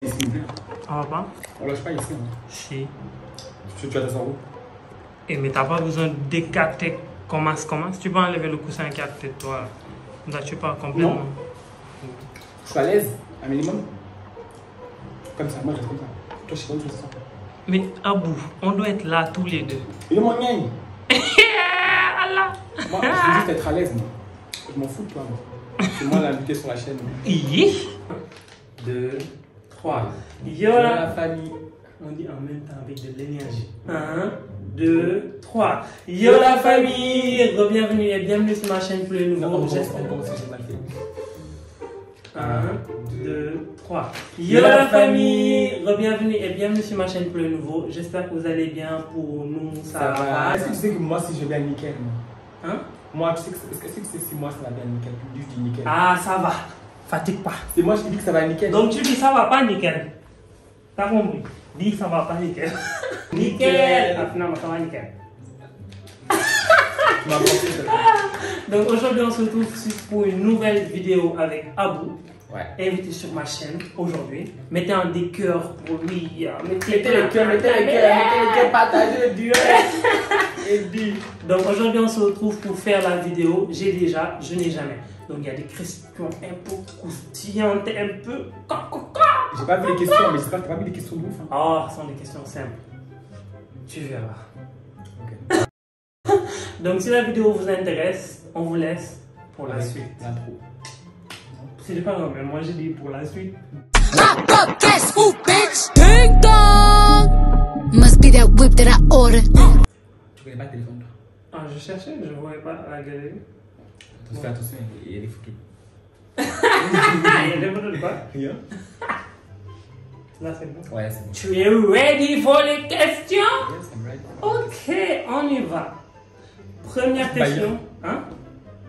S'il vous plaît. Ça va pas? On lâche pas ici. Hein. Si. Tu as ta où? Et mais t'as pas besoin d'écarter commence. Tu peux enlever le coussin qui est à côté de toi. Là, tu pars complètement. Non. Je suis à l'aise, un minimum. Comme ça, moi je reste comme ça. Toi, je sais pas où tu sens. Mais Abou, on doit être là tous les deux. Il est mon gagne. Allah. Moi, je veux juste être à l'aise, moi. Je m'en fous de toi, moi. C'est moi l'invité sur la chaîne. 2, 3. Yo la famille. On dit en même temps avec de l'énergie. 1, 2, 3. Yo la famille. Bienvenue et bienvenue sur ma chaîne pour les nouveaux. J'espère que j'ai mal fait. 1, 2, 3. Yo la famille. Bienvenue et bienvenue sur ma chaîne pour les nouveaux. J'espère que vous allez bien. Pour nous, ça va. Est-ce que tu sais que moi, si je vais nickel, moi? Hein? Moi, tu sais que si moi ça va bien nickel, tu dis nickel. Ah, ça va. Fatigue pas. C'est moi qui dis que ça va nickel. Donc tu dis ça va pas nickel. T'as compris? Dis ça va pas nickel. Nickel. Ah, finalement, ça va nickel. Tu m'as pensé ça. Donc aujourd'hui, on se retrouve pour une nouvelle vidéo avec Abou. Ouais. Invité sur ma chaîne aujourd'hui. Mettez un des cœurs pour lui. Mettez les cœurs, partagez, direct. Et dis. Donc aujourd'hui, on se retrouve pour faire la vidéo. J'ai déjà, je n'ai jamais. Donc il y a des questions un peu croustillantes, un peu. J'ai pas vu les questions, mais j'espère que t'as pas vu les questions de ouf. Hein. Oh, ce sont des questions simples. Tu verras. Ok. Donc si la vidéo vous intéresse, on vous laisse pour la suite. L'intro. C'est pas grave, mais moi j'ai dit pour la suite. Guess who, bitch? Ding dong! Must be that whip that I ordered. Tu connais pas le téléphone, toi? Ah, je cherchais, je ne voyais pas la galerie. Fais attention, il y a des photos. Il y a des photos de quoi? Rien. Là c'est bon. Ouais, c'est bon. Tu es ready for les questions? Yes, I'm ready. Ok, on y va. Première question. Hein?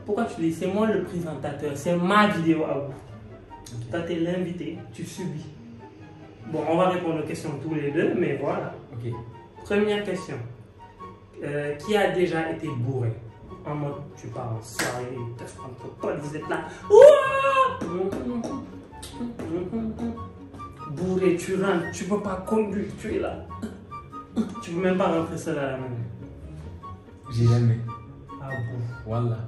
Pourquoi tu dis c'est moi le présentateur? C'est ma vidéo à vous. Okay. Toi, t'es l'invité, tu subis. Bon, on va répondre aux questions tous les deux, mais voilà. Ok. Première question. Qui a déjà été bourré? En mode, tu pars en soirée, entre potes, vous êtes là. Bourré, tu rentres, tu peux pas conduire, tu es là. Tu peux même pas rentrer seul à la maison. J'ai jamais. Ah bout. Voilà.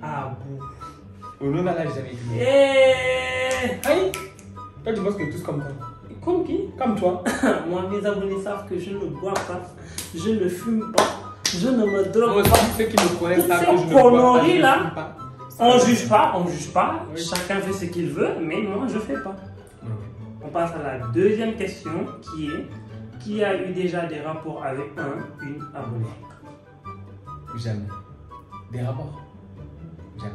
Ah bout. Au nom d'Allah, j'ai jamais été. Eh. Aïe! Toi, tu penses que tous comme toi. Comme qui? Comme toi. Moi, mes abonnés savent que je ne bois pas, je ne fume pas, je ne me drogue pas. Ceux qui me connaissent savent que je ne Ces bois conneries pas. là, On on juge pas. Oui. Chacun fait ce qu'il veut, mais moi je fais pas. On passe à la deuxième question qui est: qui a eu déjà des rapports avec une abonnée? Jamais. Des rapports? Jamais.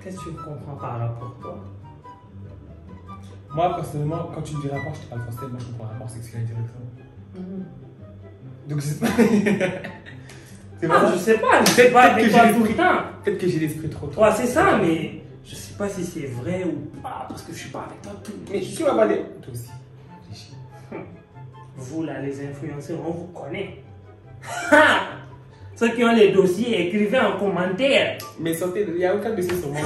Qu'est-ce que tu comprends par rapport, toi? Moi, personnellement, quand tu me dis rapport, je te parle français. Moi, je comprends rapport sexuel directement. Donc, je sais pas. C'est Ah, je sais pas avec toi tout le temps. Peut-être que j'ai l'esprit trop. Toi, c'est ça, mais je sais pas si c'est vrai ou pas, parce que je suis pas avec toi tout le temps. Mais je suis pas des. Toi aussi. Réfléchis. Vous là, les influenceurs, on vous connaît. Ceux qui ont les dossiers, écrivez en commentaire. Mais sortez, il n'y a aucun dossier sur moi.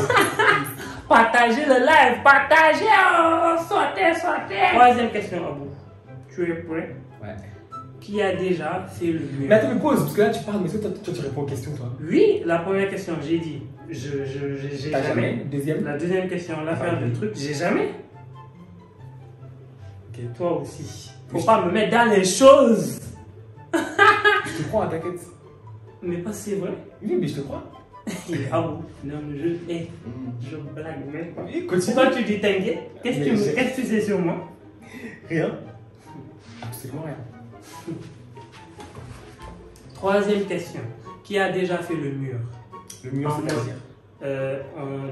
Partagez le live, partagez, oh, sortez. Troisième question, Abou. Tu es prêt? Ouais. Qui a déjà fait le mieux? Mais attends, mais pause, parce que là tu parles, mais toi tu réponds aux questions, toi. Oui, la première question, j'ai dit. J'ai T'as jamais. Deuxième. La deuxième question, l'affaire du truc, j'ai jamais. Ok. Toi aussi. Faut pas me mettre dans les choses. Je te crois, t'inquiète. Mais pas c'est vrai. Oui, mais je te crois. Ah bon? Non, mais je blague même pas. Oui, continue. Pourquoi tu dis t'inquiète? Qu'est-ce que tu sais sur moi? Rien. Absolument rien. Troisième question. Qui a déjà fait le mur? Le mur, c'est-à-dire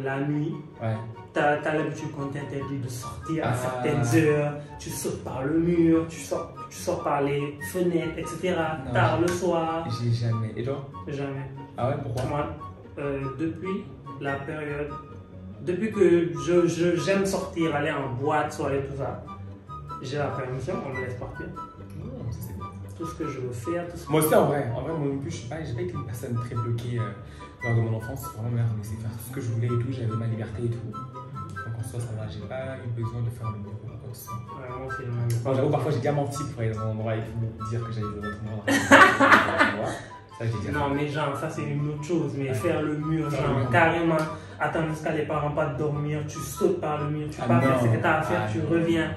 la nuit. Ouais. T'as l'habitude qu'on t'interdit de sortir à Ah. certaines heures. Tu sautes par le mur, tu sors par les fenêtres, etc. Non. Tard le soir. J'ai jamais. Et toi? Jamais. Ah ouais, pourquoi? Moi, depuis la période. Depuis que j'aime sortir, aller en boîte, soirée, tout ça, j'ai la permission, on me laisse partir. Non, ça c'est bien. Tout ce que je veux faire, tout ce que Moi aussi, en vrai, moi non plus, j'ai pas été une personne très bloquée lors de mon enfance. Vraiment, mère me laissait faire tout ce que je voulais et tout, j'avais ma liberté et tout. faut qu'on soit, ça va. J'ai pas eu besoin de faire le mur ou quoi que ce soit. Ouais, moi, c'est le même. Bon, j'avoue, parfois j'ai déjà menti pour aller dans un endroit et tout, dire que j'allais dans un autre endroit. Ça, j'ai déjà Non, mais genre, ça c'est une autre chose. Mais Ouais. faire le mur, Faire genre, le mur. carrément, attendre jusqu'à les parents pas dormir, tu sautes par le mur, tu Ah pars non. faire ce que tu as à faire, Ah tu non. reviens.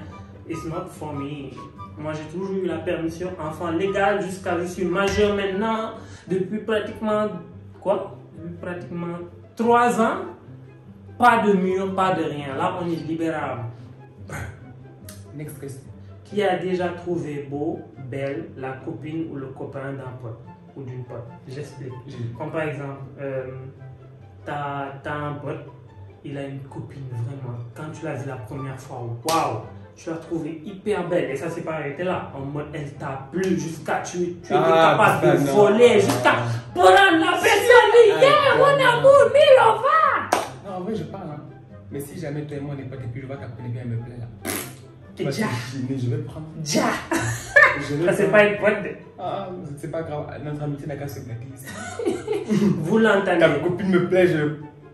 It's not for me. Moi, j'ai toujours eu la permission, enfant légal, jusqu'à je suis majeur maintenant, depuis pratiquement, quoi? Depuis pratiquement 3 ans. Pas de mur, pas de rien. Là, on est libérable. Next question. Qui a déjà trouvé beau, belle, la copine ou le copain d'un pote ou d'une pote? J'explique. Comme par exemple, t'as un pote, il a une copine vraiment. Quand tu l'as vu la première fois, waouh, tu l'as trouvée hyper belle. Et ça s'est pas arrêté là. En mode, elle t'a plu jusqu'à tu étais capable de voler, jusqu'à prendre la personne. Yeah, mon amour, mais on va. Non, en vrai, je parle. Hein. Mais si jamais toi et moi on est potes et puis je vois qu'elle connaît bien, elle me plaît là. T'es Moi, déjà. je vais prendre. Déjà. Je vais Ça, c'est prendre. pas une pote. Ah, c'est pas grave. Notre amitié n'a qu'à se blacklist. Vous l'entendez. Ta copine me plaît,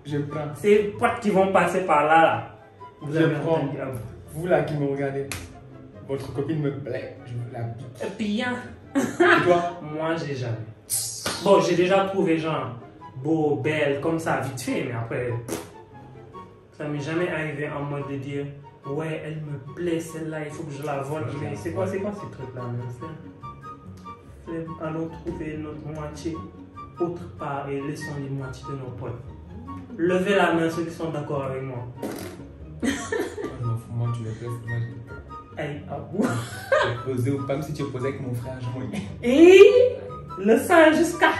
je prends. Ces potes qui vont passer par là, là. Vous Je avez prends. entendu. Vous là qui me regardez, votre copine me plaît, je vous la pique. Et puis, hein, Et toi? moi, j'ai jamais. Bon, j'ai déjà trouvé genre beau, belle, comme ça, vite fait, mais après, ça m'est jamais arrivé en mode de dire, ouais, elle me plaît, celle-là, il faut que je la vole. Mais c'est quoi ces trucs-là, même? Allons trouver notre moitié autre part et laissons les moitiés de nos potes. Levez la main ceux qui sont d'accord avec moi. Moi, je m'en fous, moi tu me plais, moi je Aïe, à bout. t'ai posé ou pas, même si tu es posé avec mon frère, je m'en Et le sang jusqu'à.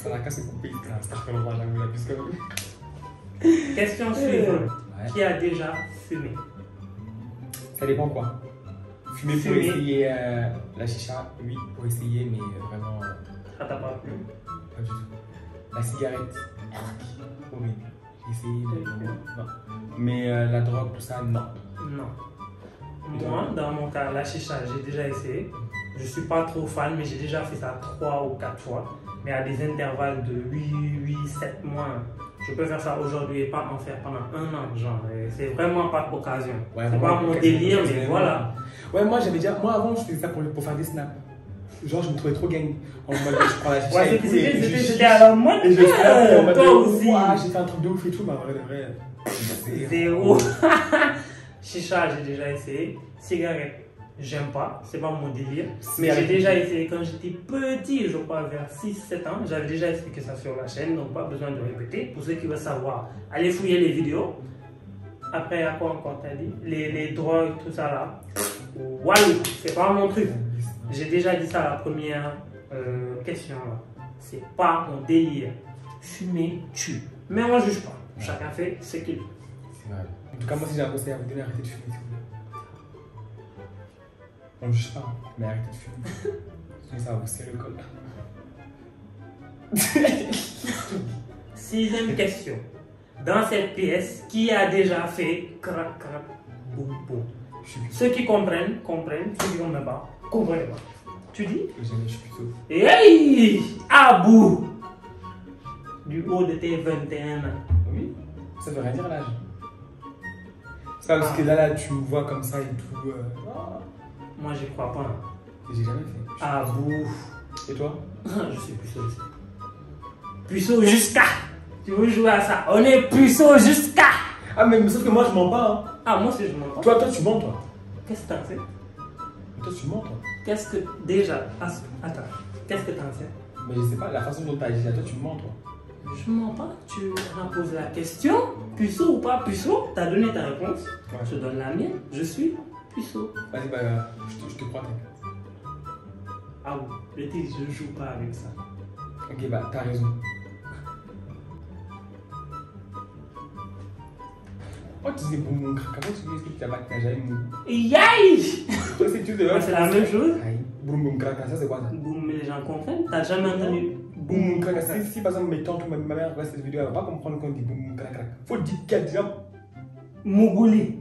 ça n'a qu'à se couper, c'est un j'avoue, la plus que vous. Question suivante. Ouais. Qui a déjà fumé? Ça dépend quoi. Fumer pour Fumer. essayer la chicha, oui, pour essayer, mais vraiment Ça t'a pas plu? pas du tout. La cigarette, horrible. J'ai essayé, mais non. Mais la drogue, tout ça, non. Non. Moi, dans mon cas, la chicha, j'ai déjà essayé. Je suis pas trop fan, mais j'ai déjà fait ça 3 ou 4 fois. Mais à des intervalles de 8, 7 mois. Je peux faire ça aujourd'hui et pas en faire pendant 1 an. Genre, c'est vraiment pas d'occasion. Ouais, C'est pas mon délire, mais voilà. Ouais, moi j'avais déjà. Moi avant, je faisais ça pour faire des snaps. Genre, je me trouvais trop gang. En mode, je prends la chicha. Ouais, et tout, et c'était à la mode. Et je suis là, en mode, Toi aussi. ouah, j'ai fait un truc de ouf et tout, mais en vrai, de vrai. c'est Zéro. Chicha, j'ai déjà essayé. Cigarette, j'aime pas. C'est pas mon délire. Mais j'ai Cigarette. déjà essayé quand j'étais petit, je crois vers 6-7 ans. J'avais déjà expliqué ça sur la chaîne, donc pas besoin de répéter. Pour ceux qui veulent savoir, allez fouiller les vidéos. Après, à quoi encore t'as dit? Les drogues, tout ça là. Walou, c'est pas mon truc. J'ai déjà dit ça à la première question là. C'est pas mon délire. Fumer tue. Mais on juge pas. Chacun fait ce qu'il veut. C'est vrai. En tout cas, moi, si j'ai un conseil à vous donner, arrêtez de fumer, s'il vous plaît. On ne juge pas, hein, mais arrêtez de fumer. Sinon, ça va vous serrer le col. 6e question. Dans cette pièce, qui a déjà fait crac crac boum boum? Je suis plus Ceux qui comprennent, comprennent. Ceux qui ne comprennent pas, comprennent pas. Tu dis? jamais, je suis plus tôt. Hey! À bout! Du haut de tes 21 ans. Oui, ça veut rien dire l'âge. C'est pas parce que là, tu me vois comme ça et tout. Moi, j'y crois pas. J'ai jamais fait. À bout. Et toi? Je suis puceau aussi. Puceau jusqu'à. Tu veux jouer à ça? On est puceau jusqu'à. Ah, mais sauf que moi, je mens pas. Hein. Ah, moi aussi, je m'entends. Toi, tu mens, toi. Qu'est-ce que t'en sais? Toi, tu mens, toi. Qu'est-ce que. Déjà. Attends. Qu'est-ce que t'en sais? Mais je sais pas, la façon dont tu as dit ça, toi, tu mens, toi. Je mens pas. Tu m'as posé la question. Puceau ou pas puceau? T'as donné ta réponse. Ouais. Je donne la mienne. Je suis puceau. Vas-y, bah, je te crois, t'inquiète. Ah oui. Je dis, je joue pas avec ça. Ok, bah, t'as raison. Oh, tu disais boum boum crac. Comment tu dis que tu n'as jamais mou? Yaï! Toi, c'est tu Bah, c'est la même chose. Aïe, boum boum crac, ça c'est quoi ça? Boum, mais les gens comprennent. T'as jamais entendu Boum boum crac, si par exemple mes tantes ou ma mère regarde cette vidéo, elle va pas comprendre qu'on dit boum boum crac crac. Faut dire qu'elle dit Mougouli.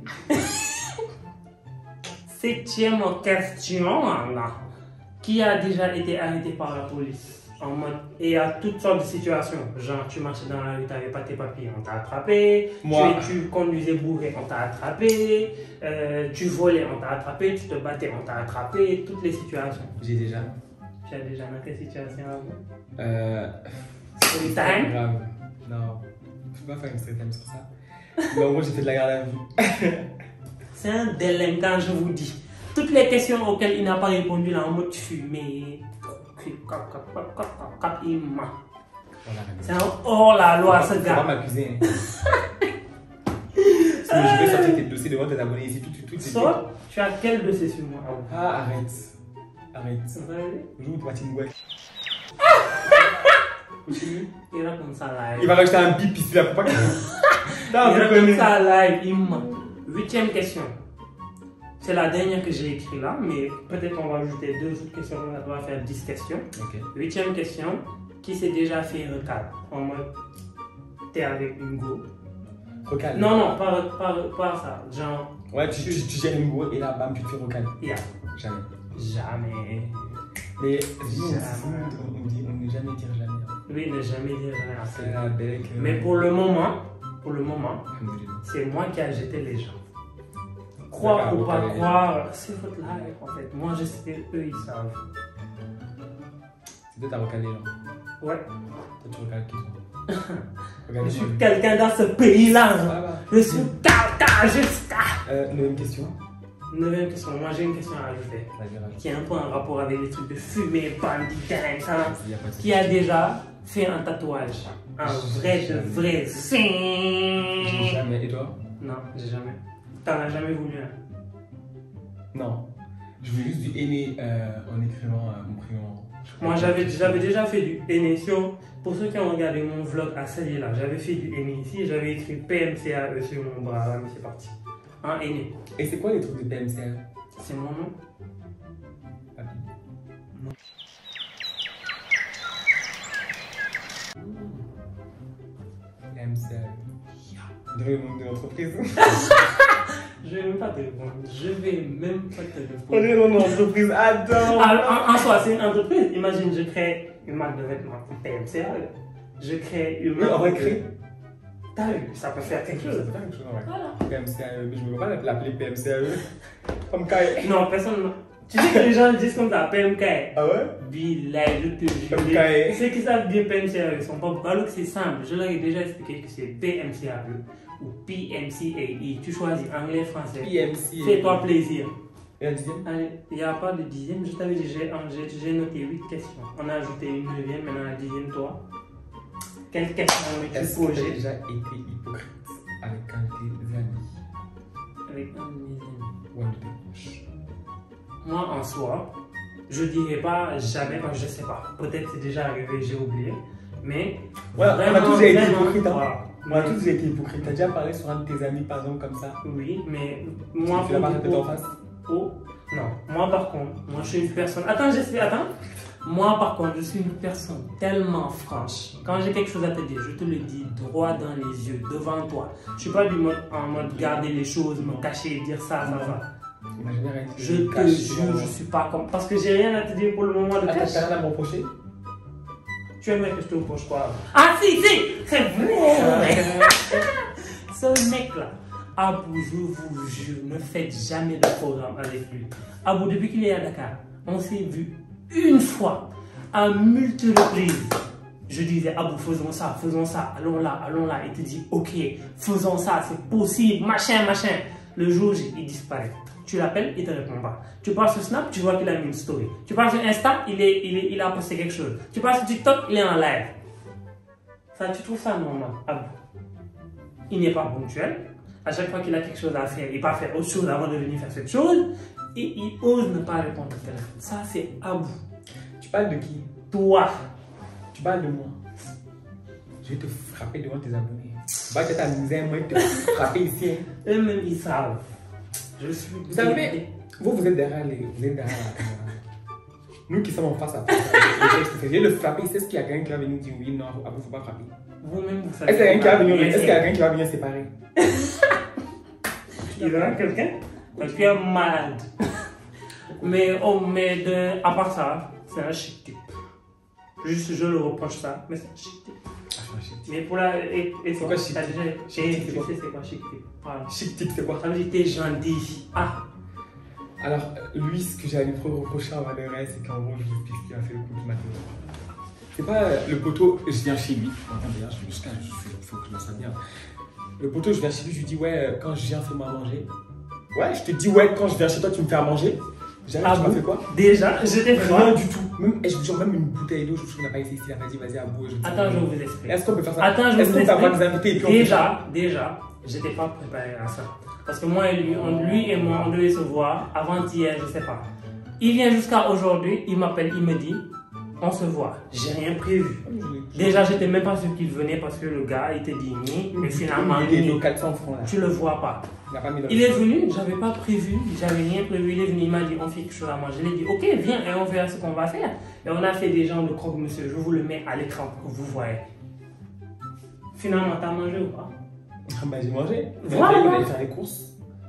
7e question, là. Qui a déjà été arrêté par la police? En mode, et il y a toutes sortes de situations. Genre, tu marchais dans la rue, tu n'avais pas tes papiers, on t'a attrapé. Moi. Tu conduisais bourré, on t'a attrapé. Tu volais, on t'a attrapé. Tu te battais, on t'a attrapé. Toutes les situations. J'ai déjà. Tu as déjà dans quelle situation avant? C'est Story pas time? grave. Non. Je peux pas faire une story time sur ça. Mais en gros, j'ai fait de la garde à vue. C'est un délinquant, je vous dis. Toutes les questions auxquelles il n'a pas répondu là en mode fumé. Il ment. C'est un hors-la-loi, ce Faut pas gars. m'accuser. Je vais sortir tes dossiers devant tes abonnés ici. Tout Soit, tu as quel dossier sur moi? Ah, arrête. Arrête. Ça va aller? Le jour où tu vas t'inouer. Continue. Il raconte ça live. Il va rajouter un bip ici là pour pas que. Il raconte ça live, il ment. 8e question. C'est la dernière que j'ai écrite là, mais peut-être on va ajouter 2 autres questions. On va faire 10 questions. Ok. 8e question. Qui s'est déjà fait recal? En mode, t'es avec une go. Recal. Non, pas ça. Genre, Ouais, tu gères une go et là, bam, tu te fais recal. yeah. Jamais. Jamais. Mais Jamais. on dit, on ne jamais dire jamais. Oui, ne jamais dire rien. C'est la belle que. Mais pour le moment, Alhamdoulilah. c'est moi qui ai jeté les gens. Croire ou pas croire, c'est votre live en fait. Moi je sais, eux ils savent. C'est toi t'as recalé genre. Ouais. Toi tu recales qui toi? Je suis quelqu'un dans ce pays-là. Ah bah. Je suis quelqu'un jusqu'à. 9e question. 9e question. Moi j'ai une question à ajouter. Vas-y, rajoute. Qui est un peu en rapport avec les trucs de fumée, bandit, ça. Il y a pas de Qui a déjà fait un tatouage? Un vrai de vrai. J'ai jamais. Et toi? Non, j'ai jamais. T'en as jamais voulu un? Non. Je voulais juste du aîné en écrivant mon prénom. Moi j'avais déjà fait du henné. Pour ceux qui ont regardé mon vlog à Salila, j'avais fait du henné ici. J'avais écrit PMCAE sur mon bras. Là, mais c'est parti. Un henné. Et c'est quoi les trucs de PMCA? C'est mon nom. Papi. PMCA. Donner le nom de l'entreprise. Je vais même pas te répondre. Je vais même pas te répondre. Donner le nom de l'entreprise. Attends. En soi, c'est une entreprise. Imagine, je crée une marque de vêtements PMCAE. Je crée une Oui, marque. on va créer. T'as vu, ça peut faire quelque chose. Ça peut faire quelque chose, ouais. Voilà. PMCAE, mais je ne veux pas l'appeler PMCAE. Comme Kai. Non, personne. Tu sais que les gens disent comme ça, PMK. Ah ouais? Billahi, je te jure. PMK. Ceux qui savent bien PMCAE, ils sont pas beaucoup. Alors que c'est simple, je leur ai déjà expliqué que c'est PMCAE ou PMCAE. Tu choisis anglais, français. PMC. Fais-toi plaisir. Et la 10e? Allez, il n'y a pas de 10e, je t'avais dit, j'ai noté 8 questions. On a ajouté une 9e, maintenant la 10e, toi. Quelle question tu Est-ce que tu as poses déjà été hypocrite avec un de tes amis avec un de mes amis? ou un de tes proches? Moi, en soi, je dirais pas jamais parce que je sais pas. Peut-être c'est déjà arrivé, j'ai oublié. Mais. Ouais, on a tous déjà été hypocrite. Hein. Voilà. On a tous déjà été hypocrite. T'as déjà parlé sur un de tes amis, par exemple, comme ça? Oui, mais moi. Tu l'as pas répété en face? Oh, non. Moi, par contre, moi, je suis une personne. Attends, j'explique, attends. Moi, par contre, je suis une personne tellement franche. Quand j'ai quelque chose à te dire, je te le dis droit dans les yeux, devant toi. Je suis pas du mode en mode garder les choses, me cacher, dire ça, ça va. Je te jure, je suis pas comme. Parce que j'ai rien à te dire pour le moment de Attends, cash. t'as rien à me reprocher? Tu aimerais que je te reproche quoi? Ah si, c'est vrai. Ce mec là, Abou, je vous jure, ne faites jamais de programme avec lui. Abou, depuis qu'il est à Dakar, on s'est vu une fois, à multiples reprises. Je disais, Abou, faisons ça, allons là. Il te dit, ok, faisons ça, c'est possible, machin. Le jour J, il disparaît. Tu l'appelles, il ne te répond pas. Tu parles sur Snap, tu vois qu'il a mis une story. Tu parles sur Insta, il a posté quelque chose. Tu parles sur TikTok, il est en live. Ça, tu trouves ça normal, Abou? Il n'est pas ponctuel. À chaque fois qu'il a quelque chose à faire, il va faire autre chose avant de venir faire cette chose. Et il ose ne pas répondre au téléphone. Ça, c'est Abou. Tu parles de qui? Toi. Tu parles de moi. Je vais te frapper devant tes abonnés. Va te t'amuser, moi, te frapper ici. Hein. Eux-mêmes, ils savent. Je suis. Vous savez, vous êtes derrière la caméra. Nous qui sommes en face à face. Je vais le frapper. C'est ce qu'il y a quelqu'un qui va venir dire oui, non, Abou, il ne faut pas frapper. Vous-même, vous savez. Est-ce qu'il y a quelqu'un qui va venir séparer? Il y aura quelqu'un? Parce qu'il est malade. Mais à part ça, c'est un chic type. Juste, je le reproche ça. Mais c'est chic tip. Ah, chic tip. Mais pour la. Et C'est quoi chic t'as tip? déjà. Chic Et tip, tu c'est quoi? sais c'est quoi chic tip? Voilà. Chic tip, c'est quoi? Ça veut dire t'es gentil. Ah! Alors, lui, ce que j'allais lui reprocher en Valorant, c'est qu'en gros, je vous explique ce qu'il a fait le coup du matin. C'est pas le poteau, je viens chez lui. Attends, d'ailleurs, je me cache, il faut que je me sente bien. Le poteau, je viens chez lui, je lui dis, ouais, quand je viens, fais-moi à manger. Ouais, je te dis, ouais, quand je viens chez toi, tu me fais à manger. J'arrive, Ah tu m'as bon? fait quoi? Déjà, j'étais Rien froid. du tout. Même, et je vous jure, même une bouteille d'eau, je trouve qu'on n'a pas essayé ici, il a pas dit, vas-y, à bout. Attends, je vous explique. Est-ce qu'on peut faire ça? Attends, je Est-ce vous qu'on peut avoir explique. des invités et puis on fait ça? Déjà, j'étais pas préparé à ça. Parce que moi et lui, lui et moi, on devait se voir avant-hier, je sais pas. Il vient jusqu'à aujourd'hui, il m'appelle, il me dit, on se voit. J'ai rien prévu. Déjà, j'étais même pas sûr qu'il venait parce que le gars, il était dit ni, mais finalement, Il est 400 francs là. tu le vois pas. Il n'a pas mis dans Il est venu, j'avais pas prévu, j'avais rien prévu. Il est venu, il m'a dit, on fait quelque chose à manger. Je lui ai dit, ok, viens et on verra ce qu'on va faire. Et on a fait des genres de croque-monsieur. Je vous le mets à l'écran pour que vous voyez. Finalement, t'as mangé ou pas? Ah bah j'ai mangé. Voilà. On allait faire les courses.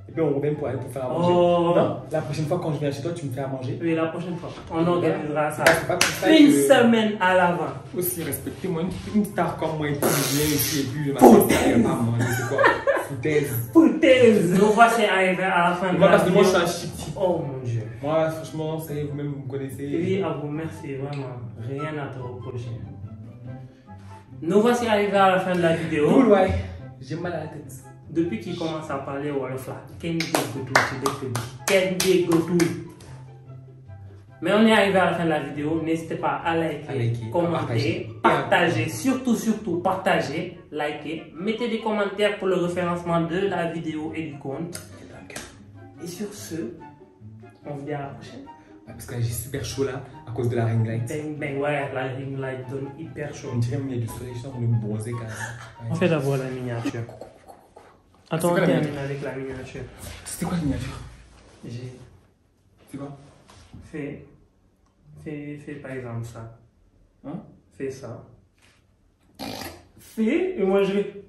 Et puis on revient pour aller pour faire à manger. Oh. Non, la prochaine fois quand je viens chez toi, tu me fais à manger. Oui, la prochaine fois, on organisera ça. C'est pas pour ça Une que- semaine à l'avant. Aussi respectez-moi, une star comme moi et puis je viens ici et puis je m'appelle pas à manger. C'est quoi? Foutaise. Foutaise. Nous voici arrivés à la fin de Moi la parce que moi je vidéo. suis un chic type. Oh mon Dieu. Moi franchement, ça y est, vous-même vous me connaissez. Oui, à vous, merci vraiment. Rien à te reprocher. Nous voici arrivés à la fin de la vidéo. Cool, ouais. J'ai mal à la tête. Depuis qu'il commence à parler Wolof là, Ken Dégotou. Mais on est arrivé à la fin de la vidéo. N'hésitez pas à liker, commenter, partager. Surtout, partager, liker. Mettez des commentaires pour le référencement de la vidéo et du compte. Et sur ce, on se dit à la prochaine. Ouais, parce que là j'ai super chaud là à cause de la ring light. Bang bang, ouais, la ring light donne hyper chaud. On dirait même il y a du soleil, je sens qu'on est bronzé quand même. Ouais. On fait d'abord la miniature. Attends, on quoi la termine avec la miniature. C'était quoi la miniature? J'ai C'est quoi? fait par exemple ça. Hein? Fais ça. Fais, et moi je vais.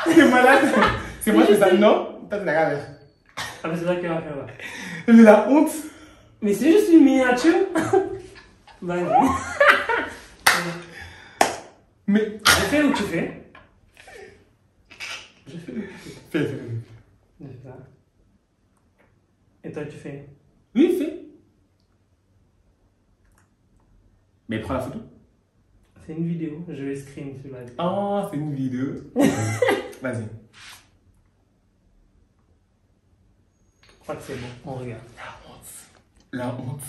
C'est malade! C'est moi qui fais ça, non? Toi, t'es la galère. Ah, mais c'est vrai qu'il va faire là. Mais la honte! Mais c'est juste une miniature. Vas-y. Mais. Je fais ou tu fais? Je fais ou tu fais? Fais. Je fais ça. Et toi tu fais? Oui, fais. Mais prends la photo. C'est une vidéo, je vais screen sur la vidéo. Ah, c'est une vidéo. Vas-y. Je crois que c'est bon, on regarde. La honte.